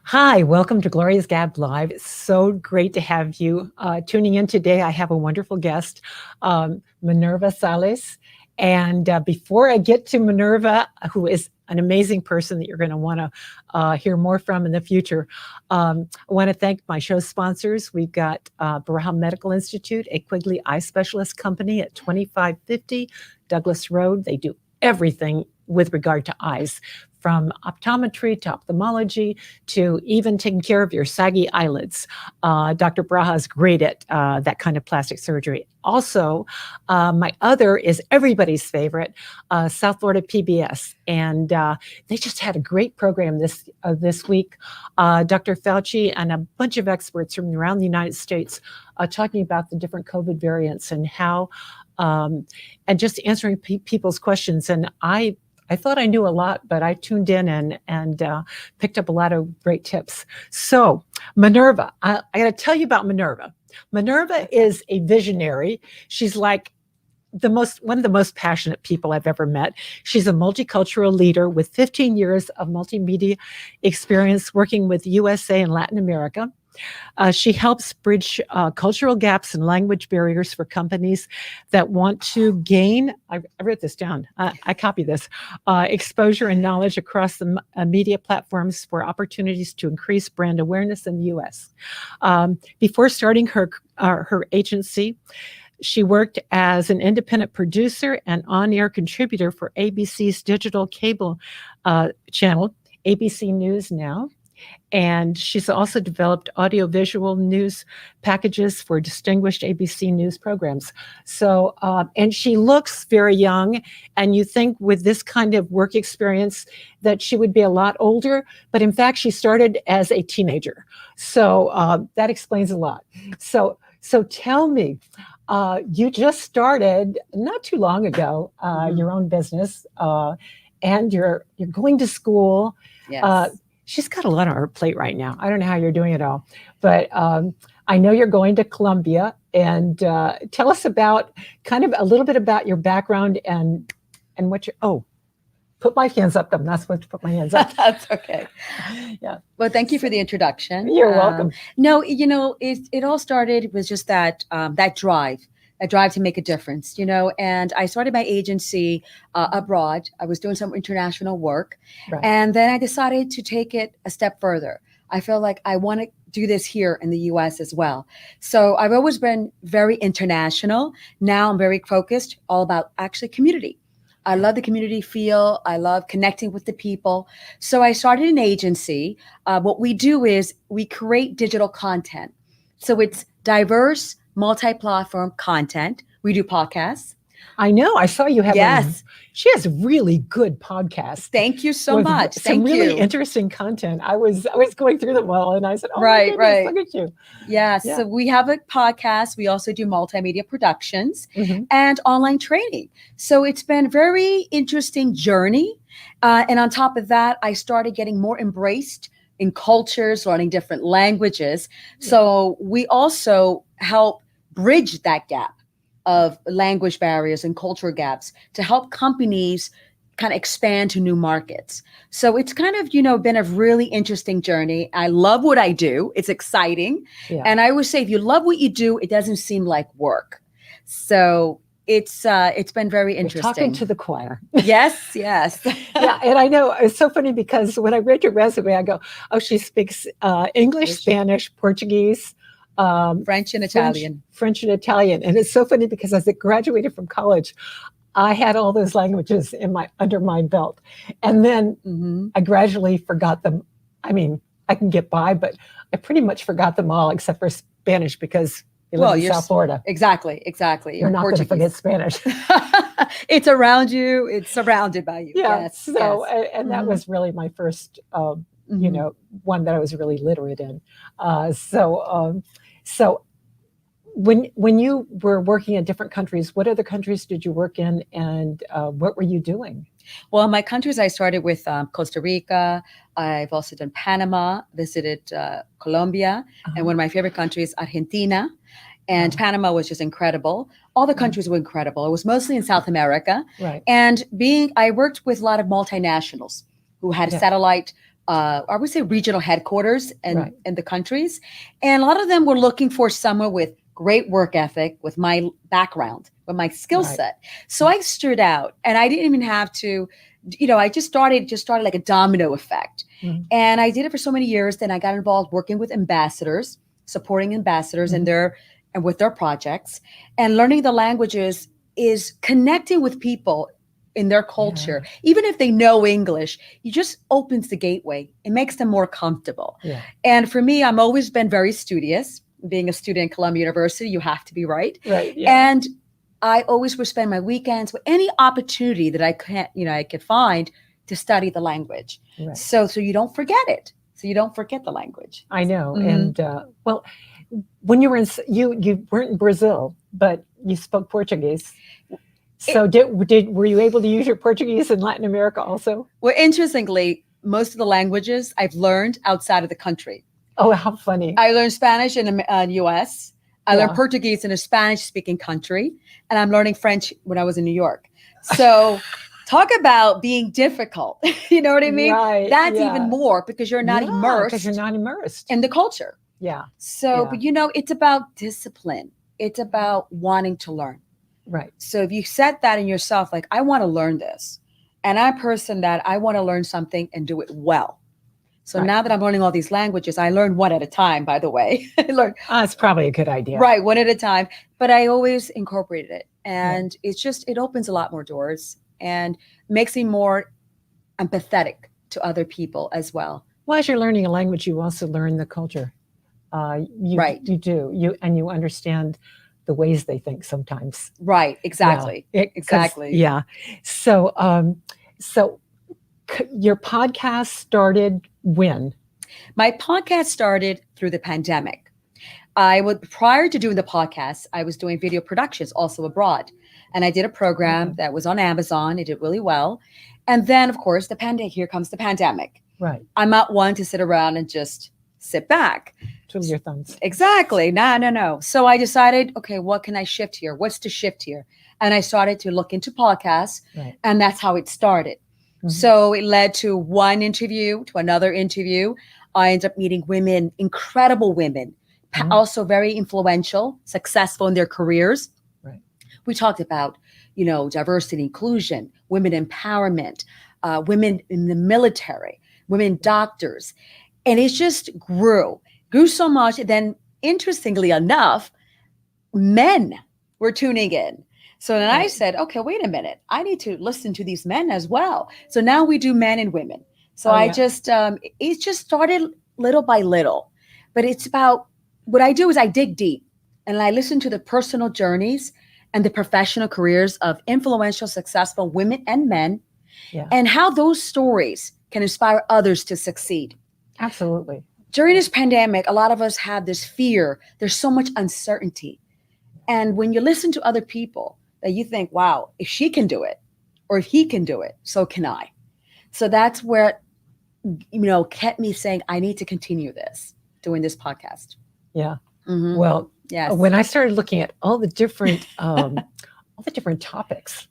Hi, welcome to Gloria's Gab Live. It's so great to have you tuning in today. I have a wonderful guest, Minerva Salles. And before I get to Minerva, who is an amazing person that you're going to want to hear more from in the future, I want to thank my show sponsors. We've got Baraham Medical Institute, a Quigley eye specialist company at 2550 Douglas Road. They do everything with regard to eyes, from optometry to ophthalmology to even taking care of your saggy eyelids. Dr. Braha is great at that kind of plastic surgery. Also, my other is everybody's favorite, South Florida PBS. And they just had a great program this week. Dr. Fauci and a bunch of experts from around the United States talking about the different COVID variants and how, and just answering people's questions. And I thought I knew a lot, but I tuned in and picked up a lot of great tips. So Minerva, I got to tell you about Minerva. Minerva is a visionary. She's like one of the most passionate people I've ever met. She's a multicultural leader with 15 years of multimedia experience working with USA and Latin America. She helps bridge cultural gaps and language barriers for companies that want to gain, I wrote this down, I copied this, exposure and knowledge across the media platforms for opportunities to increase brand awareness in the U.S. Before starting her agency, she worked as an independent producer and on-air contributor for ABC's digital cable channel, ABC News Now. And she's also developed audiovisual news packages for distinguished ABC News programs. So, and she looks very young, and you think with this kind of work experience that she would be a lot older, but in fact, she started as a teenager. So that explains a lot. So tell me, you just started not too long ago, your own business, and you're going to school. Yes. She's got a lot on her plate right now. I don't know how you're doing it all, but I know you're going to Columbia. And tell us about kind of a little bit about your background and what put my hands up. I'm not supposed to put my hands up. That's okay. Yeah. Well, thank you for the introduction. You're welcome. No, it all started with just that drive to make a difference, and I started my agency abroad. I was doing some international work, Right. And then I decided to take it a step further. I feel like I want to do this here in the US as well. So I've always been very international. Now I'm very focused all about actually community. I love the community feel. I love connecting with the people. So I started an agency. What we do is we create digital content. So it's diverse, multi-platform content. We do podcasts. I know. I saw you have. Yes. She has really good podcasts. Thank you so much. Some really interesting content. I was going through them all, and I said, "Oh, right. Look at you." Yeah. So we have a podcast. We also do multimedia productions and online training. So it's been a very interesting journey. And on top of that, I started getting more embraced in cultures, learning different languages. So we also help bridge that gap of language barriers and cultural gaps to help companies kind of expand to new markets. So it's kind of, been a really interesting journey. I love what I do. It's exciting. Yeah. And I always say, if you love what you do, it doesn't seem like work. So it's been very interesting. You're talking to the choir. Yes. Yeah. And I know it's so funny because when I read your resume, I go, oh, she speaks English, Spanish, Portuguese, French and Italian. French and Italian. And it's so funny because as I graduated from college, I had all those languages under my belt. And then I gradually forgot them. I mean, I can get by, but I pretty much forgot them all except for Spanish because you live in South Florida. Exactly. You're not going to forget Spanish. It's around you. It's surrounded by you. Yeah. Yes. So, and that was really my first, one that I was really literate in. So when you were working in different countries, what other countries did you work in, and what were you doing? Well, my countries, I started with Costa Rica. I've also done Panama, visited Colombia, and one of my favorite countries, Argentina. And Panama was just incredible. All the countries were incredible. It was mostly in South America. Right. And I worked with a lot of multinationals who had satellite I would say regional headquarters Right. in the countries. And a lot of them were looking for someone with great work ethic, with my background, with my skill Right. set. So I stood out, and I didn't even have to, I just started like a domino effect. Mhm. And I did it for so many years. Then I got involved working with ambassadors, supporting ambassadors in and with their projects, and learning the languages is connecting with people in their culture. Even if they know English, it just opens the gateway. It makes them more comfortable. Yeah. And for me, I've always been very studious. Being a student at Columbia University, you have to be right. Right. Yeah. And I always would spend my weekends with any opportunity that I could find to study the language. Right. So you don't forget it. So you don't forget the language. I know. And well, when you were you weren't in Brazil, but you spoke Portuguese. So were you able to use your Portuguese in Latin America also? Well, interestingly, most of the languages I've learned outside of the country. Oh, how funny. I learned Spanish in the U.S. I learned Portuguese in a Spanish-speaking country, and I'm learning French when I was in New York. So talk about being difficult. You know what I mean? Right, That's even more because you're not immersed. Because you're not immersed in the culture. Yeah. So, but it's about discipline. It's about wanting to learn. Right. So if you set that in yourself, like, I want to learn this, and I'm a person that I want to learn something and do it well. So now that I'm learning all these languages, I learn one at a time, by the way. I learn. It's probably a good idea. Right, one at a time. But I always incorporated it. And it opens a lot more doors and makes me more empathetic to other people as well. Well, as you're learning a language, you also learn the culture. You do. You understand the ways they think sometimes. Right, exactly. Yeah. Exactly. Yeah. So your podcast started when? My podcast started through the pandemic. Prior to doing the podcast, I was doing video productions also abroad. And I did a program that was on Amazon. It did really well. And then, of course, here comes the pandemic. Right. I'm not one to sit around and just sit back. Twiddle your thumbs. Exactly. No. So I decided, okay, what can I shift here? What's to shift here? And I started to look into podcasts. Right. And that's how it started. So it led to one interview, to another interview. I ended up meeting women, incredible women, also very influential, successful in their careers. Right. We talked about, diversity, inclusion, women empowerment, women in the military, women doctors. And it just grew so much. Then, interestingly enough, men were tuning in. So then I said, okay, wait a minute. I need to listen to these men as well. So now we do men and women. So it just started little by little. But it's about, what I do is I dig deep and I listen to the personal journeys and the professional careers of influential, successful women and men, and how those stories can inspire others to succeed. Absolutely. During this pandemic, a lot of us have this fear. There's so much uncertainty. And when you listen to other people, that you think, wow, if she can do it, or if he can do it, so can I. So that's where, kept me saying, I need to continue doing this podcast. Yeah. Mm-hmm. Well, yes. When I started looking at all the different, topics,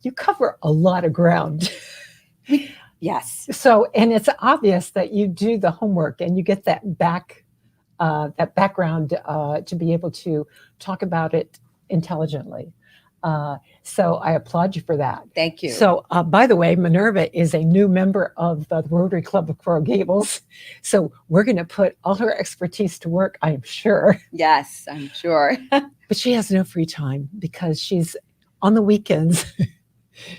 you cover a lot of ground. Yes. So, and it's obvious that you do the homework and you get that background to be able to talk about it intelligently. So I applaud you for that. Thank you. So, by the way, Minerva is a new member of the Rotary Club of Coral Gables. So we're going to put all her expertise to work, I'm sure. Yes, I'm sure. But she has no free time because she's on the weekends.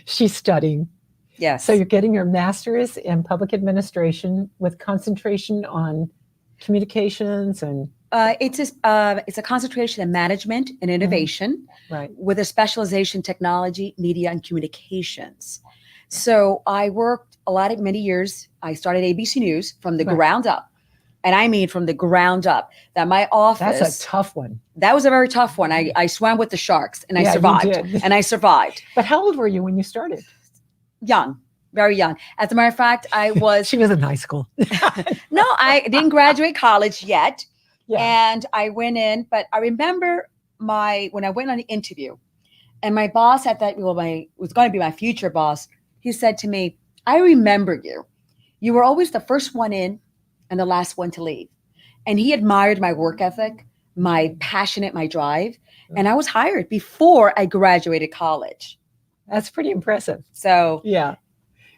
She's studying. Yes. So you're getting your master's in public administration with concentration on communications and it's a concentration in management and innovation, right, with a specialization in technology, media, and communications. So I worked many years. I started ABC News from the ground up, and I mean from the ground up. That my office. That's a tough one. That was a very tough one. I swam with the sharks, and I survived. You did. And I survived. But how old were you when you started? Young. Very young. As a matter of fact, I was. She was in high school. No, I didn't graduate college yet. Yeah. And I went in, but I remember when I went on the interview, and my boss at that, was going to be my future boss. He said to me, I remember you. You were always the first one in and the last one to leave. And he admired my work ethic, my passionate, my drive. And I was hired before I graduated college. That's pretty impressive. So Yeah.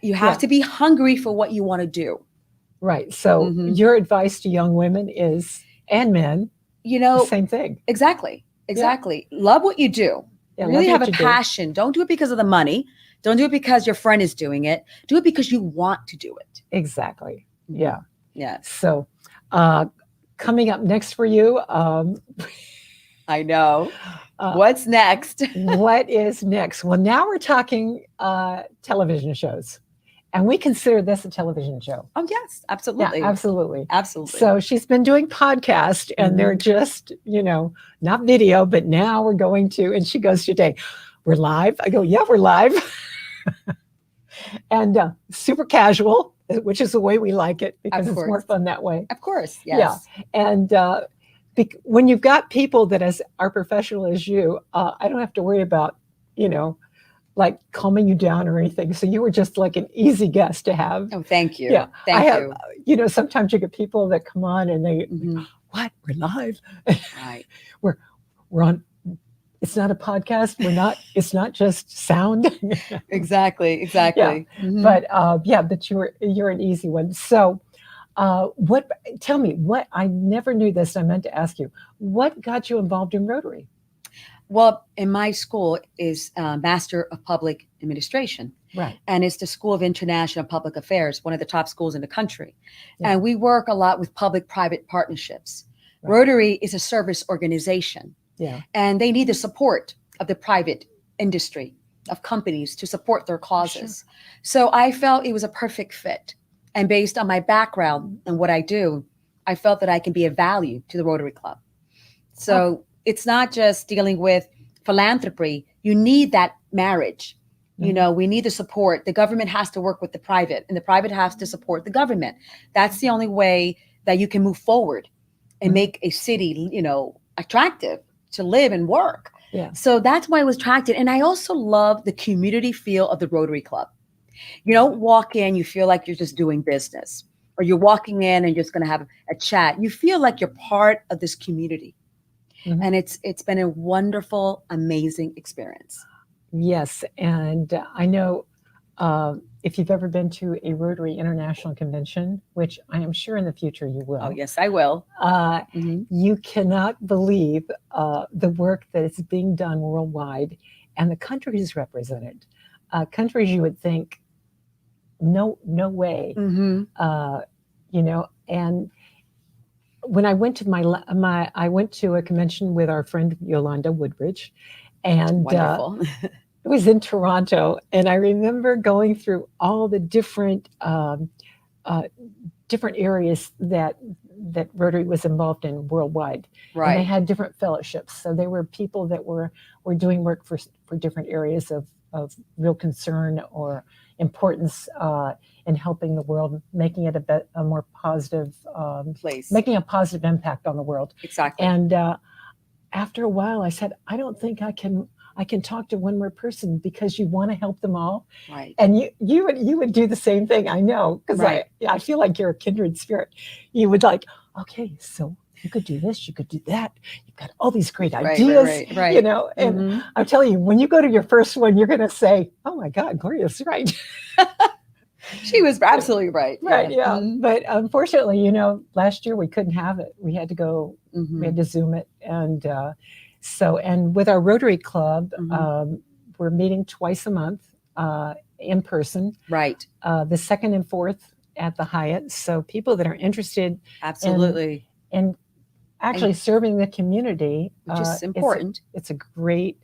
you have to be hungry for what you want to do. Right. So your advice to young women is, and men, the same thing. Exactly. Exactly. Yeah. Love what you do. Yeah, really have a passion. Don't do it because of the money. Don't do it because your friend is doing it. Do it because you want to do it. Exactly. Yeah. Yeah. So coming up next for you. I know. What's next? What is next? Well, now we're talking television shows. And we consider this a television show. Oh, yes, absolutely. Yeah, absolutely. Absolutely. So she's been doing podcasts, and they're just, not video, but now we're going to, and she goes today, we're live. I go, yeah, we're live. And super casual, which is the way we like it, because it's more fun that way. Of course, yes. Yeah. And when you've got people that are professional as you, I don't have to worry about, like calming you down or anything. So you were just like an easy guest to have. Oh, thank you. Yeah. Thank you. Sometimes you get people that come on and they, what? We're live. Right. we're on. It's not a podcast. It's not just sound. Exactly. Yeah. Mm-hmm. But you're an easy one. So tell me I never knew this. I meant to ask you, what got you involved in Rotary? Well, in my school is Master of Public Administration. Right. And it's the School of International Public Affairs, one of the top schools in the country. Yeah. And we work a lot with public-private partnerships. Right. Rotary is a service organization. Yeah. And they need the support of the private industry, of companies to support their causes. Sure. So I felt it was a perfect fit. And based on my background and what I do, I felt that I can be of value to the Rotary Club. So it's not just dealing with philanthropy. You need that marriage. Mm-hmm. We need the support. The government has to work with the private, and the private has to support the government. That's the only way that you can move forward and make a city, attractive to live and work. Yeah. So that's why I was attracted. And I also love the community feel of the Rotary Club. You don't walk in, you feel like you're just doing business, or you're walking in and you're just going to have a chat. You feel like you're part of this community. Mm-hmm. And it's been a wonderful, amazing experience. Yes. And I know if you've ever been to a Rotary International Convention, which I am sure in the future you will. Oh, yes, I will. You cannot believe the work that is being done worldwide and the countries represented. Countries you would think, no way. Mm-hmm. And when I went to I went to a convention with our friend Yolanda Woodbridge, and it was in Toronto. And I remember going through all the different areas that Rotary was involved in worldwide. Right. And they had different fellowships. So there were people that were doing work for different areas of real concern or importance in helping the world, making it a more positive place, making a positive impact on the world. Exactly. And after a while, I said, I don't think I can talk to one more person, because you want to help them all. Right. And you would do the same thing. I know, because I feel like you're a kindred spirit. You would like, okay, so you could do this, you could do that. You've got all these great ideas, right. And I'm telling you, when you go to your first one, you're going to say, oh my God, Gloria's right. She was absolutely right. Right. Yeah. Mm-hmm. But unfortunately, last year we couldn't have it. We had to go, we had to Zoom it. And and with our Rotary Club, we're meeting twice a month in person. Right. The second and fourth at the Hyatt. So people that are interested absolutely in actually serving the community, which is important. It's a great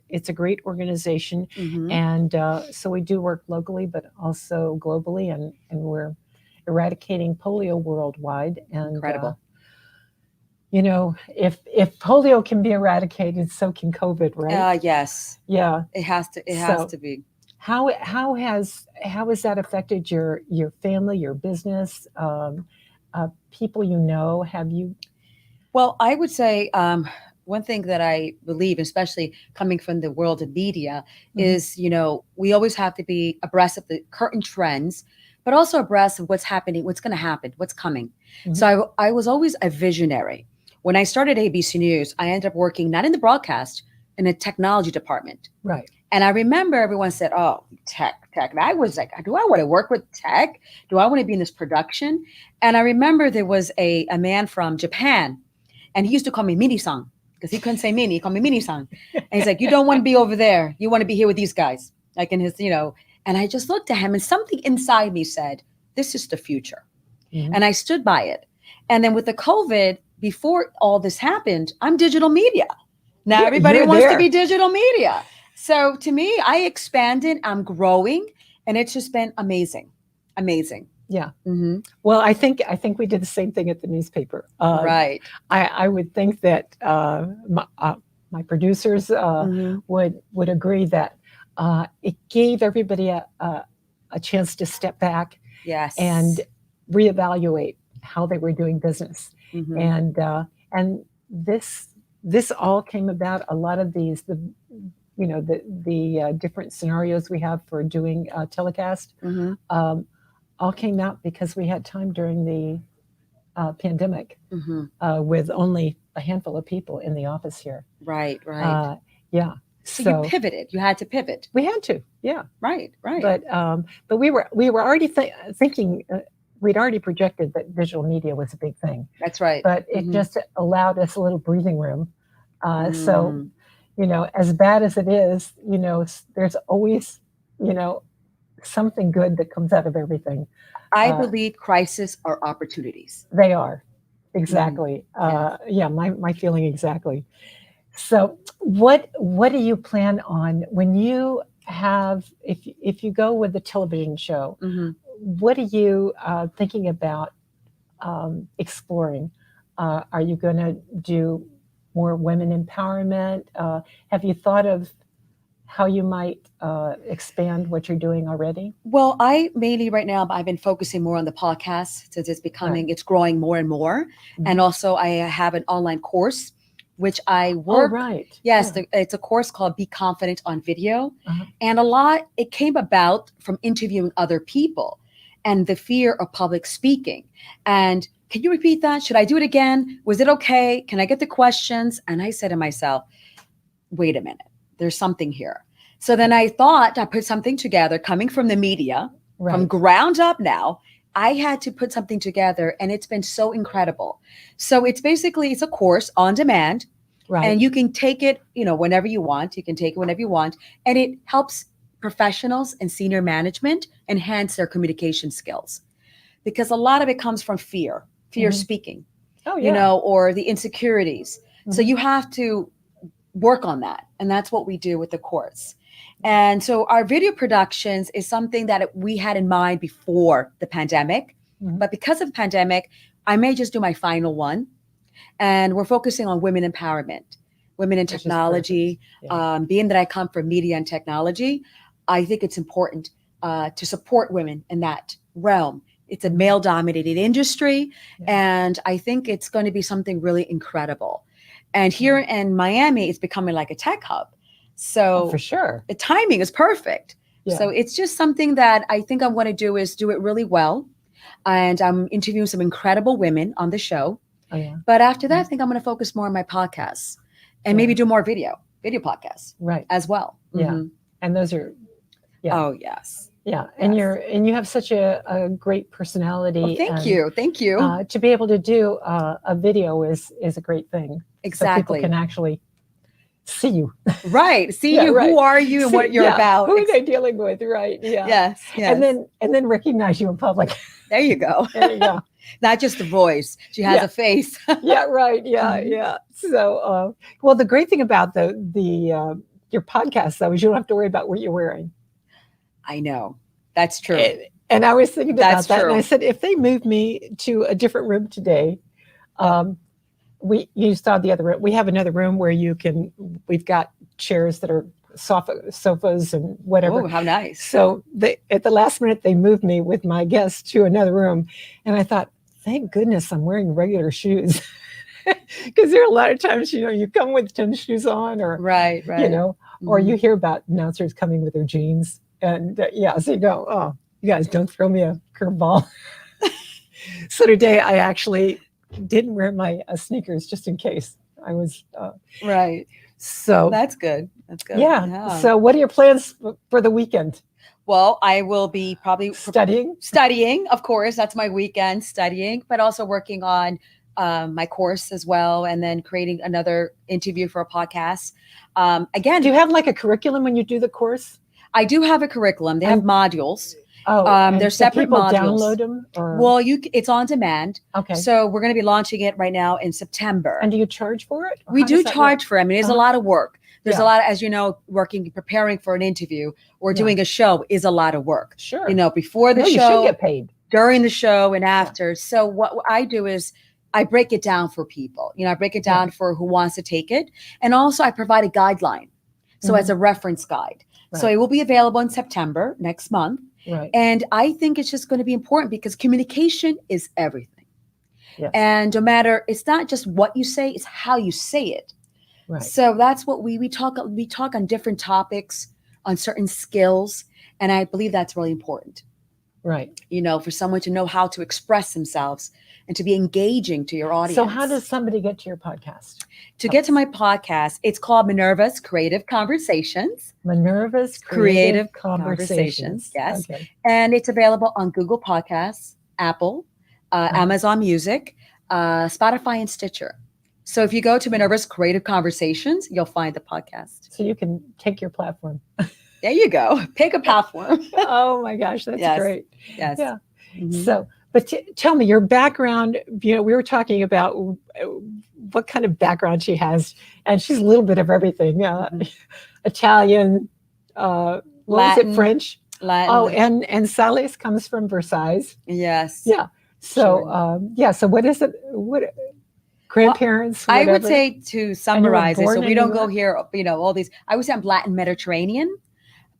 organization. Mm-hmm. And so we do work locally, but also globally, and we're eradicating polio worldwide. And incredible. If polio can be eradicated, so can COVID, right? Yes. Yeah. It has to be. How has that affected your family, your business, people have you? Well, I would say one thing that I believe, especially coming from the world of media, is, we always have to be abreast of the current trends, but also abreast of what's happening, what's going to happen, what's coming. Mhm. So I was always a visionary. When I started ABC News, I ended up working not in the broadcast, in a technology department. Right. And I remember everyone said, "Oh, tech." And I was like, "Do I want to work with tech? Do I want to be in this production?" And I remember there was a man from Japan, and he used to call me Mini-san because he couldn't say Mini. He called me Mini-san. And he's like, "You don't want to be over there. You want to be here with these guys." Like in his, and I just looked at him and something inside me said, "This is the future." Mhm. And I stood by it. And then with the COVID, before all this happened, I'm digital media. Now Yeah, everybody you're wants to there. be digital media. So to me, I expanded, I'm growing, and it's just been amazing. Amazing. Yeah. Mhm. Well, I think we did the same thing at the newspaper. Right. I would think that my producers Mhm. would agree that it gave everybody a chance to step back Yes. and reevaluate how they were doing business. Mhm. And this all came about. A lot of these the different scenarios we have for doing telecast Mhm. all came out because we had time during the pandemic Mhm. with only a handful of people in the office here. Right, right. Yeah. So you pivoted. You had to pivot. We had to, yeah. Right, right. But we were already thinking. We'd already projected that digital media was a big thing. That's right. But it Mhm. just allowed us a little breathing room. So, Mm. as bad as it is, there's always, something good that comes out of everything. I believe crises are opportunities. They are. Mhm. Exactly. Yes. Yeah, my feeling exactly. So what do you plan on when you have, if you go with the television show, Mhm. what are you thinking about exploring? Are you going to do more women empowerment? Have you thought of how you might expand what you're doing already? Well, I mainly right now, I've been focusing more on the podcast since it's growing more and more. And Mhm. also, I have an online course, which I Oh, work. right. Yes, Yeah. it's a course called Be Confident on Video. Uh-huh. And it came about from interviewing other people and the fear of public speaking. And can you repeat that? Should I do it again? Was it okay? Can I get the questions? And I said to myself, wait a minute, there's something here. So then I thought I put something together coming from the media, from Right. ground up now. I had to put something together and it's been so incredible. So it's a course on demand Right. and you can take it, whenever you want. You can take it whenever you want. And it helps professionals and senior management enhance their communication skills because a lot of it comes from fear Mhm. speaking, Oh, yeah. or the insecurities. So Mhm. you have to work on that. And that's what we do with the course. And so our video productions is something that we had in mind before the pandemic. Mhm. But because of the pandemic, I may just do my final one. And we're focusing on women empowerment, women in Which is technology. perfect. Yeah. Being that I come from media and technology, I think it's important to support women in that realm. It's a male dominated industry. Yeah. And I think it's going to be something really incredible. And here in Miami, it's becoming like a tech hub. So Oh, for sure. the timing is perfect. Yeah. So it's just something that I think I want to do is do it really well. And I'm interviewing some incredible women on the show. Oh, yeah. But after that, I think I'm going to focus more on my podcasts and maybe do more video podcasts Right. as well. Yeah. Mhm. And those are, yeah. Oh, yes. Yeah. And Yes. you have such a great personality. Well, thank and, you. Thank you. To be able to do a video is a great thing. Exactly. So people can actually see you. Right. See Yeah, you. right. Who are you and what you're about? Who are they dealing with? Right. Yeah. Yes. Yes. And then recognize you in public. There you go. There you go. Not just the voice. She has a face. Yeah. Right. Yeah. Mhm. Yeah. So, well, the great thing about your podcast though is you don't have to worry about what you're wearing. I know. That's true. And I was thinking about That's that, true. and I said, if they move me to a different room today, you saw the other room. We have another room where we've got chairs that are sofas and whatever. Oh, how nice. So at the last minute, they moved me with my guests to another room. And I thought, thank goodness I'm wearing regular shoes. Because there are a lot of times, you come with tennis shoes on or, Right. or you hear about announcers coming with their jeans. And so you go, oh, You guys don't throw me a curveball. So today I actually didn't wear my sneakers just in case. I was Right. so That's good. That's good. yeah. So what are your plans for the weekend? Well, I will be probably Studying, of course. That's my weekend, studying, but also working on my course as well, and then creating another interview for a podcast. Again, do you have like a curriculum when you do the course? I do have a curriculum. They have modules. Oh, they're separate people modules. Download them? Or? Well, it's on demand. Okay. So we're going to be launching it right now in September. And do you charge for it? We do charge for it. I mean, it's a lot of work. There's a lot, as you know, preparing for an interview or doing a show is a lot of work. Sure. You know, before the show, you should get paid. During the show, and after. So what I do is I break it down for people. You know, I break it down for who wants to take it, and also I provide a guideline, so as a reference guide. Right. So it will be available in September next month. Right. And I think it's just going to be important because communication is everything. Yes. And no matter, it's not just what you say, it's how you say it. Right. So that's what we talk on different topics, on certain skills. And I believe that's really important. Right. You know, for someone to know how to express themselves and to be engaging to your audience. So how does somebody get to your podcast? To get to my podcast, it's called Minerva's Creative Conversations. Minerva's Creative Conversations. Yes. Okay. And it's available on Google Podcasts, Apple, Amazon Music, Spotify, and Stitcher. So if you go to Minerva's Creative Conversations, you'll find the podcast. So you can take your platform. There you go. Pick a platform. Oh my gosh, that's great. Yes. Yeah. Mm-hmm. So, but tell me your background. You know, we were talking about what kind of background she has, and she's a little bit of everything. Italian, what was it, French? Latin. Oh, and Salles comes from Versailles. Yes. Yeah. So, so what is it? What grandparents? Well, I would say, to summarize it, so we don't go here, you know, all these. I would say I'm Latin Mediterranean,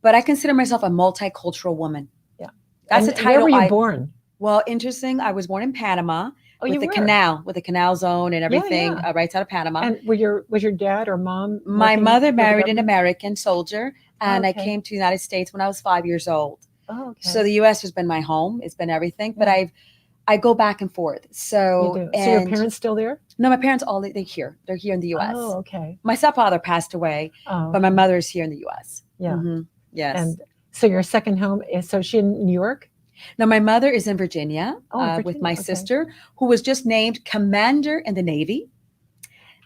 but I consider myself a multicultural woman. Yeah. That's a title. Where were you born? Well, interesting. I was born in Panama. With the canal zone and everything, right out of Panama. And was your dad or mom? My mother married an American soldier, and I came to the United States when I was 5 years old. Oh, okay. So the U.S. has been my home. It's been everything, but I go back and forth. So, you do. So your parents still there? No, my parents they're here. They're here in the U.S. Oh, okay. My stepfather passed away, but my mother is here in the U.S. Yeah. Mm-hmm. Yes. And so your second home is she in New York? No, my mother is in Virginia, with my sister, who was just named commander in the Navy.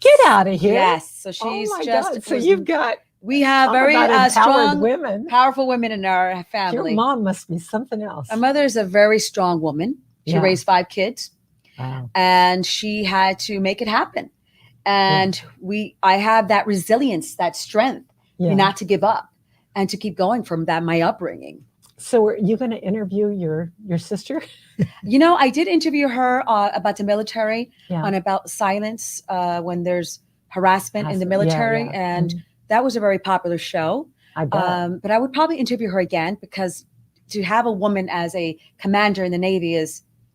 Get out of here! Yes, so she's God. So you've got. We have very strong, women, powerful women in our family. Your mom must be something else. My mother is a very strong woman. She raised 5 kids, and she had to make it happen. And I have that resilience, that strength, not to give up and to keep going from my upbringing. So are you going to interview your sister? You know, I did interview her about the military, on about silence when there's harassment in the military. And that was a very popular show. I bet. But I would probably interview her again, because to have a woman as a commander in the Navy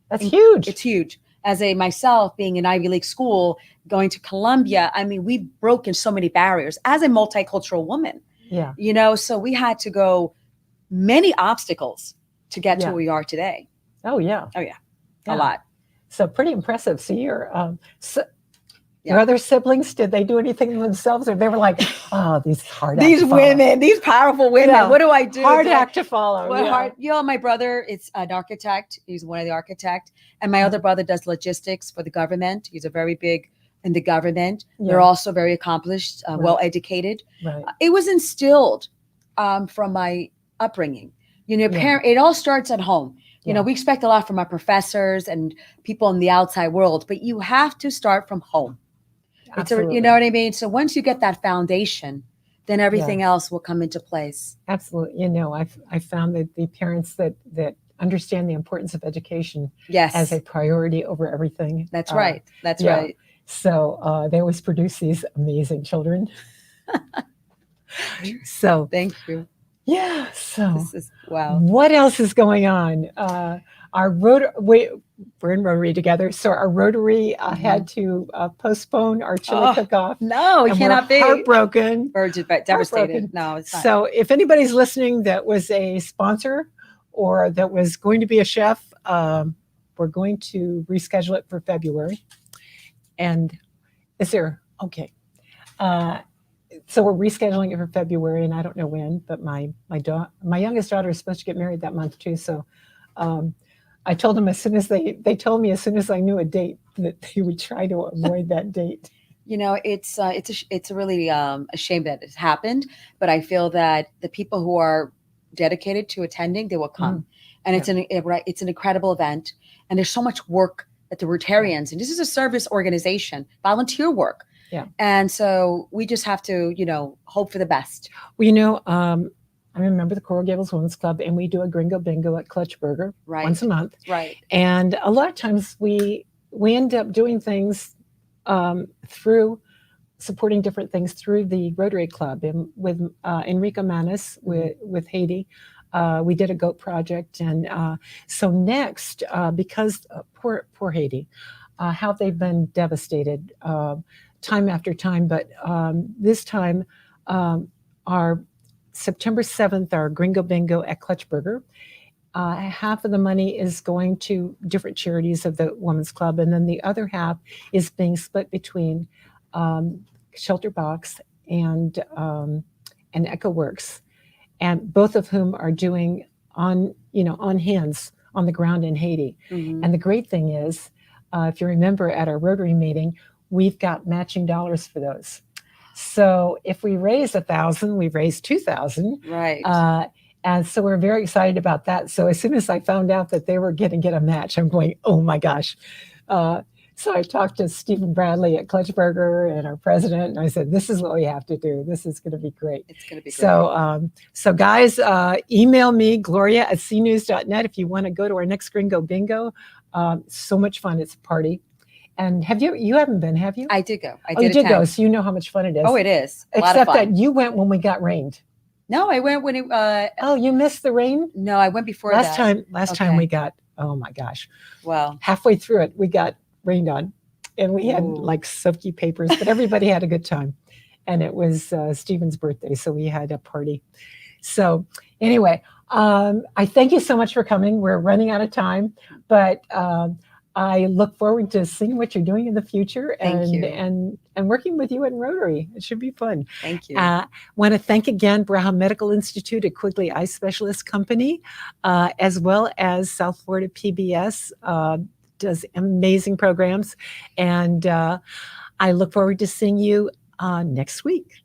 that's huge. It's huge. As myself being in Ivy League school, going to Columbia, I mean, we've broken so many barriers as a multicultural woman. Yeah. You know, so we had to go many obstacles to get to where we are today. Oh yeah. A lot. So pretty impressive. So your other siblings, did they do anything themselves, or they were like, oh, these women, these powerful women, what do I do? Hard act to follow. You know, my brother is an architect. He's one of the architects. And my other brother does logistics for the government. He's a very big in the government. They're also very accomplished, well-educated. Right. It was instilled from my upbringing. You know, it all starts at home. You know, we expect a lot from our professors and people in the outside world, but you have to start from home. You know what I mean? So once you get that foundation, then everything else will come into place. Absolutely. You know, I found that the parents that understand the importance of education as a priority over everything. That's right. That's right. So they always produce these amazing children. So thank you. Yeah. So this is, wow. What else is going on? We're in Rotary together. So our Rotary had to postpone our chili cook-off. No, it cannot be. Heartbroken. Devastated. No, it's not. So if anybody's listening that was a sponsor or that was going to be a chef. We're going to reschedule it for February. And is there, okay. So we're rescheduling it for February, and I don't know when, but my youngest daughter is supposed to get married that month too. So I told them as soon as they told me as soon as I knew a date that they would try to avoid that date. It's really a shame that it happened, but I feel that the people who are dedicated to attending, they will come, and it's an incredible event, and there's so much work that the Rotarians, and this is a service organization, volunteer work. Yeah. And so we just have to, hope for the best. Well, I remember the Coral Gables Women's Club, and we do a Gringo Bingo at Clutch Burger once a month. Right. And a lot of times we end up doing things through supporting different things through the Rotary Club. And with Enrico Manis with Haiti, we did a goat project. And so next, because poor Haiti, how they've been devastated time after time, but this time our September 7th, our Gringo Bingo at Clutch Burger, half of the money is going to different charities of the Women's Club, and then the other half is being split between Shelter Box and Echo Works, and both of whom are doing on hands on the ground in Haiti. Mm-hmm. And the great thing is, if you remember at our Rotary meeting, we've got matching dollars for those. So if we raise 1,000, we've raised 2,000. Right. And so we're very excited about that. So as soon as I found out that they were going to get a match, I'm going, oh my gosh. So I talked to Stephen Bradley at Clutch Burger and our president, and I said, this is what we have to do. This is going to be great. It's going to be great. So guys, email me, Gloria@cnews.net, if you want to go to our next Gringo Bingo. So much fun. It's a party. And you haven't been, have you? I did go. You did go. So you know how much fun it is. Oh, it is. Except that you went when we got rained. No, I went when it. You missed the rain? No, I went before last time we got, oh my gosh. Well, halfway through it, we got rained on, and we had like soaky papers, but everybody had a good time. And it was Stephen's birthday, so we had a party. So anyway, I thank you so much for coming. We're running out of time, but I look forward to seeing what you're doing in the future and working with you in Rotary. It should be fun. Thank you. Want to thank again Braham Medical Institute at Quigley Eye Specialist Company, as well as South Florida PBS, does amazing programs. And I look forward to seeing you next week.